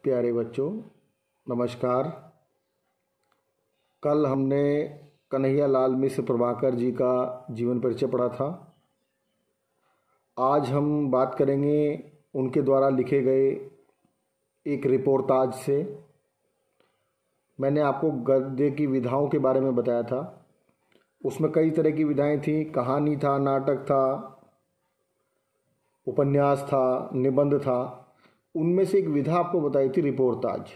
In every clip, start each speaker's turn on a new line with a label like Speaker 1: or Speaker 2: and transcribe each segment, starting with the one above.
Speaker 1: प्यारे बच्चों, नमस्कार। कल हमने कन्हैयालाल मिश्र प्रभाकर जी का जीवन परिचय पढ़ा था। आज हम बात करेंगे उनके द्वारा लिखे गए एक रिपोर्टाज से। मैंने आपको गद्य की विधाओं के बारे में बताया था। उसमें कई तरह की विधाएं थी। कहानी था, नाटक था, उपन्यास था, निबंध था। उनमें से एक विधा आपको बताई थी रिपोर्टाज।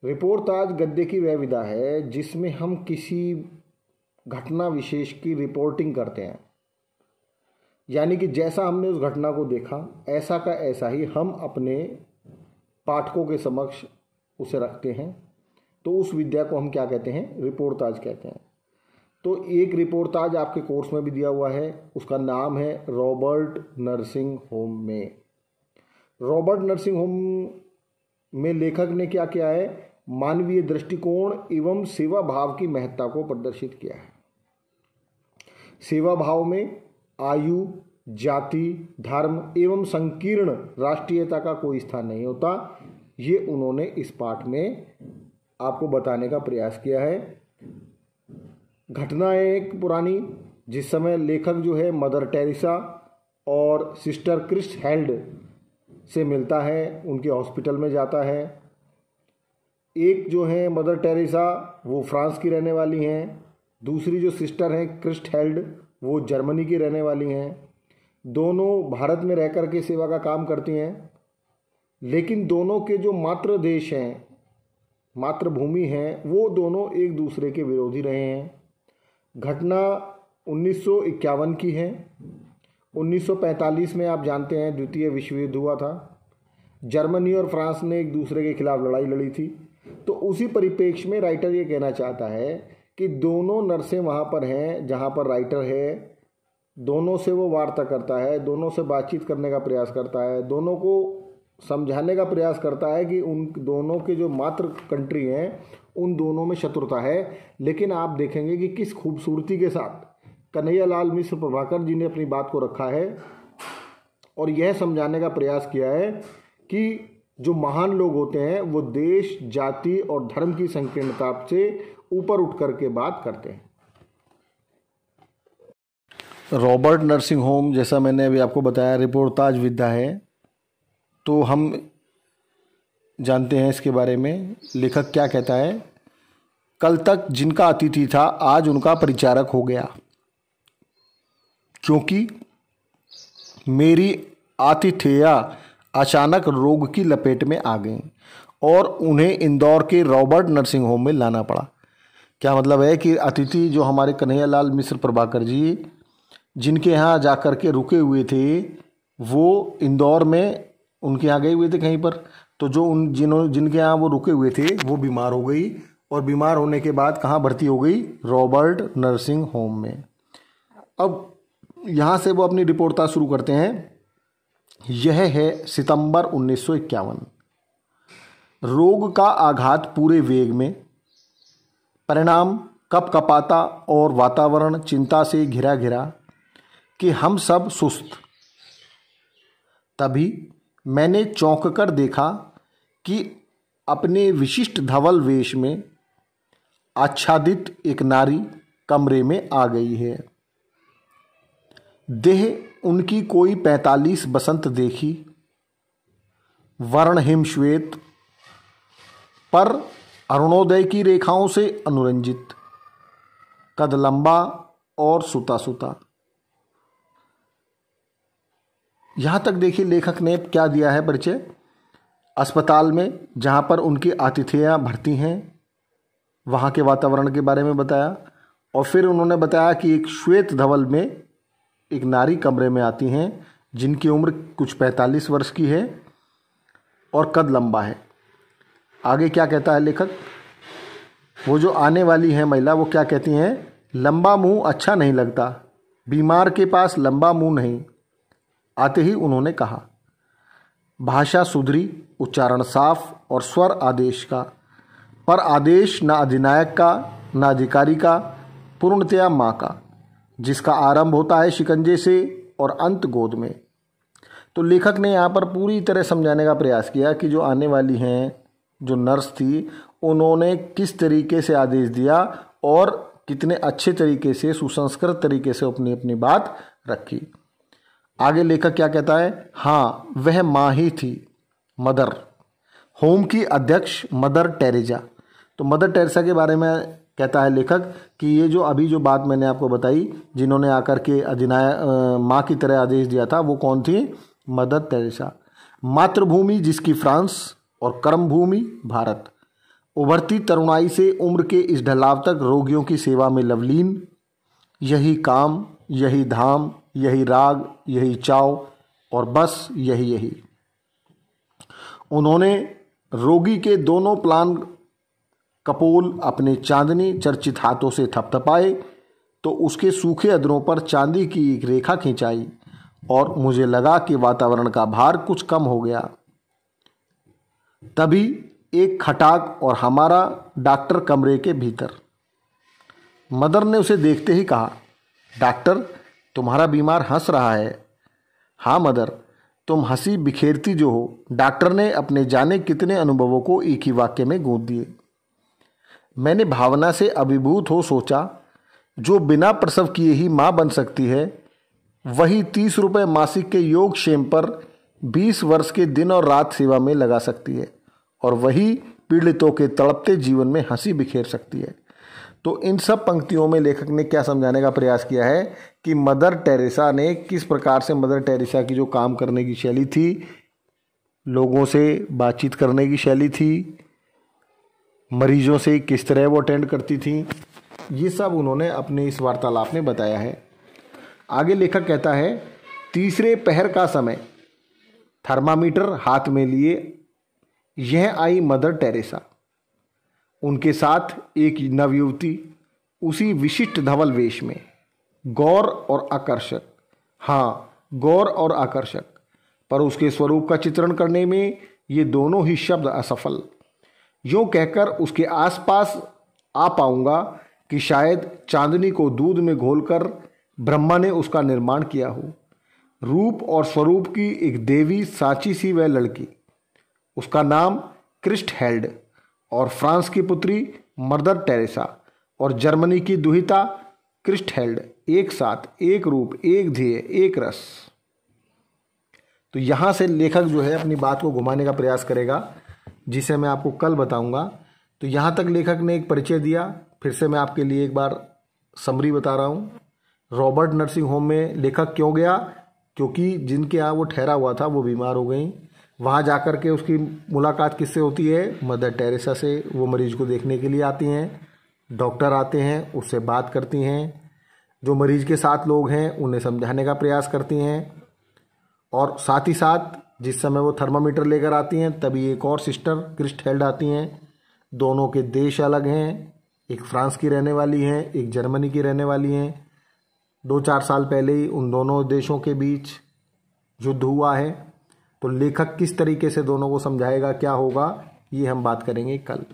Speaker 1: रिपोर्टाज गद्य की वह विधा है जिसमें हम किसी घटना विशेष की रिपोर्टिंग करते हैं, यानी कि जैसा हमने उस घटना को देखा ऐसा का ऐसा ही हम अपने पाठकों के समक्ष उसे रखते हैं। तो उस विद्या को हम क्या कहते हैं? रिपोर्टाज कहते हैं। तो एक रिपोर्टाज आपके कोर्स में भी दिया हुआ है, उसका नाम है रॉबर्ट नर्सिंग होम में। रॉबर्ट नर्सिंग होम में लेखक ने क्या किया है? मानवीय दृष्टिकोण एवं सेवा भाव की महत्ता को प्रदर्शित किया है। सेवा भाव में आयु, जाति, धर्म एवं संकीर्ण राष्ट्रीयता का कोई स्थान नहीं होता। ये उन्होंने इस पाठ में आपको बताने का प्रयास किया है। घटना है एक पुरानी, जिस समय लेखक जो है मदर टेरेसा और सिस्टर क्रिस्ट हेल्ड से मिलता है, उनके हॉस्पिटल में जाता है। एक जो है मदर टेरेसा वो फ्रांस की रहने वाली हैं, दूसरी जो सिस्टर हैं क्रिस्ट हेल्ड वो जर्मनी की रहने वाली हैं। दोनों भारत में रह कर के सेवा का काम करती हैं, लेकिन दोनों के जो मातृ देश हैं, मातृभूमि हैं, वो दोनों एक दूसरे के विरोधी रहे हैं। घटना 1951 की है। 1945 में आप जानते हैं द्वितीय विश्व युद्ध हुआ था। जर्मनी और फ्रांस ने एक दूसरे के खिलाफ लड़ाई लड़ी थी। तो उसी परिप्रेक्ष्य में राइटर ये कहना चाहता है कि दोनों नर्सें वहाँ पर हैं जहाँ पर राइटर है। दोनों से वो वार्ता करता है, दोनों से बातचीत करने का प्रयास करता है, दोनों को समझाने का प्रयास करता है कि उन दोनों के जो मातृ कंट्री हैं उन दोनों में शत्रुता है। लेकिन आप देखेंगे कि किस खूबसूरती के साथ कन्हैयालाल मिश्र प्रभाकर जी ने अपनी बात को रखा है और यह समझाने का प्रयास किया है कि जो महान लोग होते हैं वो देश, जाति और धर्म की संकीर्णता से ऊपर उठ करके बात करते हैं। रॉबर्ट नर्सिंग होम, जैसा मैंने अभी आपको बताया, रिपोर्टाज विधा है। तो हम जानते हैं इसके बारे में। लेखक क्या कहता है? कल तक जिनका अतिथि था आज उनका परिचारक हो गया, क्योंकि मेरी आतिथेया अचानक रोग की लपेट में आ गई और उन्हें इंदौर के रॉबर्ट नर्सिंग होम में लाना पड़ा। क्या मतलब है कि अतिथि जो हमारे कन्हैयालाल मिश्र प्रभाकर जी जिनके यहाँ जाकर के रुके हुए थे, वो इंदौर में उनके यहाँ गए हुए थे कहीं पर। तो जो जिनके यहाँ वो रुके हुए थे वो बीमार हो गई और बीमार होने के बाद कहाँ भर्ती हो गई? रॉबर्ट नर्सिंग होम में। अब यहाँ से वो अपनी रिपोर्टाज शुरू करते हैं। यह है सितंबर 1951। रोग का आघात पूरे वेग में, परिणाम कपकपाता और वातावरण चिंता से घिरा घिरा कि हम सब सुस्त। तभी मैंने चौंक कर देखा कि अपने विशिष्ट धवल वेश में आच्छादित एक नारी कमरे में आ गई है। देह उनकी कोई 45 बसंत देखी, वर्ण हिमश्वेत, पर अरुणोदय की रेखाओं से अनुरंजित, कद लंबा और सुता सुता। यहाँ तक देखिए लेखक ने क्या दिया है परिचय। अस्पताल में जहाँ पर उनकी आतिथेयाँ भर्ती हैं वहाँ के वातावरण के बारे में बताया, और फिर उन्होंने बताया कि एक श्वेत धवल में एक नारी कमरे में आती हैं जिनकी उम्र कुछ 45 वर्ष की है और कद लंबा है। आगे क्या कहता है लेखक? वो जो आने वाली है महिला वो क्या कहती हैं? लंबा मुंह अच्छा नहीं लगता, बीमार के पास लंबा मुंह नहीं। आते ही उन्होंने कहा, भाषा सुधरी, उच्चारण साफ और स्वर आदेश का, पर आदेश न अधिनायक का न अधिकारी का, पूर्णतया माँ का, जिसका आरंभ होता है शिकंजे से और अंत गोद में। तो लेखक ने यहाँ पर पूरी तरह समझाने का प्रयास किया कि जो आने वाली हैं जो नर्स थी उन्होंने किस तरीके से आदेश दिया और कितने अच्छे तरीके से सुसंस्कृत तरीके से अपनी अपनी बात रखी। आगे लेखक क्या कहता है, हाँ वह माँ ही थी, मदर होम की अध्यक्ष मदर टेरेसा। तो मदर टेरेसा के बारे में कहता है लेखक कि ये जो अभी जो बात मैंने आपको बताई, जिन्होंने आकर के अधिनायक माँ की तरह आदेश दिया था, वो कौन थी, मदर टेरेसा। मातृभूमि जिसकी फ्रांस और कर्मभूमि भारत, उभरती तरुणाई से उम्र के इस ढलाव तक रोगियों की सेवा में लवलीन, यही काम, यही धाम, यही राग, यही चाव और बस यही। उन्होंने रोगी के दोनों प्लान कपोल अपने चांदनी चर्चित हाथों से थपथपाए तो उसके सूखे अधरों पर चांदी की एक रेखा खिंचाई और मुझे लगा कि वातावरण का भार कुछ कम हो गया। तभी एक खटाक और हमारा डॉक्टर कमरे के भीतर। मदर ने उसे देखते ही कहा, डॉक्टर तुम्हारा बीमार हंस रहा है। हाँ मदर, तुम हंसी बिखेरती जो हो। डॉक्टर ने अपने जाने कितने अनुभवों को एक ही वाक्य में गूंथ दिए। मैंने भावना से अभिभूत हो सोचा, जो बिना प्रसव किए ही माँ बन सकती है, वही 30 रुपये मासिक के योगक्षेम पर 20 वर्ष के दिन और रात सेवा में लगा सकती है और वही पीड़ितों के तड़पते जीवन में हंसी बिखेर सकती है। तो इन सब पंक्तियों में लेखक ने क्या समझाने का प्रयास किया है कि मदर टेरेसा ने किस प्रकार से, मदर टेरेसा की जो काम करने की शैली थी, लोगों से बातचीत करने की शैली थी, मरीजों से किस तरह वो अटेंड करती थी, ये सब उन्होंने अपने इस वार्तालाप में बताया है। आगे लेखक कहता है, तीसरे पहर का समय, थर्मामीटर हाथ में लिए यह आई मदर टेरेसा। उनके साथ एक नवयुवती उसी विशिष्ट धवल वेश में, गौर और आकर्षक, हाँ गौर और आकर्षक, पर उसके स्वरूप का चित्रण करने में ये दोनों ही शब्द असफल। यूँ कहकर उसके आसपास आ पाऊंगा कि शायद चांदनी को दूध में घोलकर ब्रह्मा ने उसका निर्माण किया हो। रूप और स्वरूप की एक देवी साची सी वह लड़की, उसका नाम क्रिस्टहेल्ड, और फ्रांस की पुत्री मदर टेरेसा और जर्मनी की दुहिता क्रिस्टहेल्ड, एक साथ, एक रूप, एक ध्येय, एक रस। तो यहाँ से लेखक जो है अपनी बात को घुमाने का प्रयास करेगा, जिसे मैं आपको कल बताऊंगा। तो यहाँ तक लेखक ने एक परिचय दिया। फिर से मैं आपके लिए एक बार समरी बता रहा हूँ। रॉबर्ट नर्सिंग होम में लेखक क्यों गया, क्योंकि जिनके यहाँ वो ठहरा हुआ था वो बीमार हो गई। वहाँ जाकर के उसकी मुलाकात किससे होती है, मदर टेरेसा से। वो मरीज को देखने के लिए आती हैं, डॉक्टर आते हैं, उससे बात करती हैं, जो मरीज के साथ लोग हैं उन्हें समझाने का प्रयास करती हैं, और साथ ही साथ जिस समय वो थर्मामीटर लेकर आती हैं तभी एक और सिस्टर क्रिस्टहेल्ड आती हैं। दोनों के देश अलग हैं, एक फ्रांस की रहने वाली हैं, एक जर्मनी की रहने वाली हैं। 2-4 साल पहले ही उन दोनों देशों के बीच युद्ध हुआ है। तो लेखक किस तरीके से दोनों को समझाएगा, क्या होगा, ये हम बात करेंगे कल।